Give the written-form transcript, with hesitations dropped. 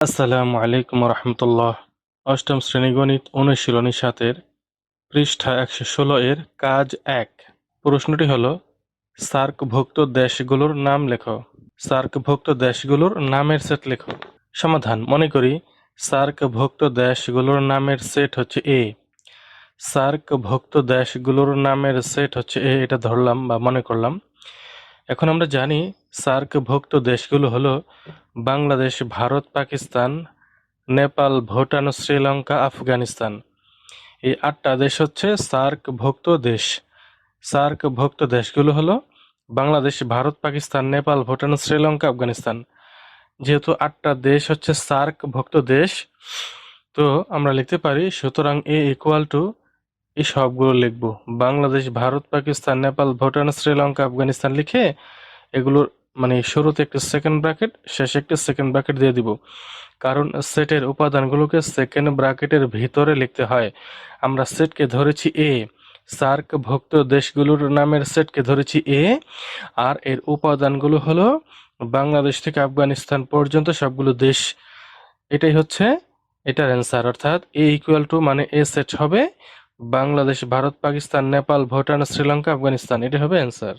আসসালামু আলাইকুম রহমতুল্লাহ। অষ্টম শ্রেণী গণিত অনুশীলনী 7 পৃষ্ঠা 116 এর কাজ 1। প্রশ্নটি হলো সার্কভুক্ত দেশগুলোর নাম লেখো। সার্কভুক্ত দেশগুলোর নামের সেট লেখো। সমাধান: মনে করি সার্কভুক্ত দেশগুলোর নামের সেট হচ্ছে এ। সার্কভুক্ত দেশগুলোর নামের সেট হচ্ছে এ, এটা ধরলাম বা মনে করলাম। এখন আমরা জানি সার্কভুক্ত দেশগুলো হলো বাংলাদেশ, ভারত, পাকিস্তান, নেপাল, ভুটান, শ্রীলঙ্কা, আফগানিস্তান। এই 8টা দেশ হচ্ছে সার্কভুক্ত দেশ। সার্কভুক্ত দেশগুলো হলো বাংলাদেশ, ভারত, পাকিস্তান, নেপাল, ভুটান, শ্রীলঙ্কা, আফগানিস্তান। যেহেতু 8টা দেশ হচ্ছে সার্কভুক্ত দেশ, তো আমরা লিখতে পারি সুতরাং এ ইকুয়াল টু এই সবগুলো লিখব। বাংলাদেশ, ভারত, পাকিস্তান, নেপাল, ভুটান, শ্রীলঙ্কা, আফগানিস্তান লিখে এগুলোর মানে শুরুতে একটা সেকেন্ড ব্র্যাকেট, শেষে একটা সেকেন্ড ব্র্যাকেট দিয়ে দিব। কারণ সেটের উপাদানগুলোকে সেকেন্ড ব্র্যাকেটের ভিতরে লিখতে হয়। আমরা সেটকে ধরেছি এ, সার্কভুক্ত দেশগুলোর নামের সেটকে ধরেছি এ, আর এর উপাদানগুলো হলো বাংলাদেশ থেকে আফগানিস্তান পর্যন্ত সবগুলো দেশ। এটাই হচ্ছে এটার অ্যান্সার। অর্থাৎ এ ইকুয়াল টু মানে এ সেট হবে বাংলাদেশ, ভারত, পাকিস্তান, নেপাল, ভুটান, শ্রীলঙ্কা, আফগানিস্তান। এটা হবে অ্যান্সার।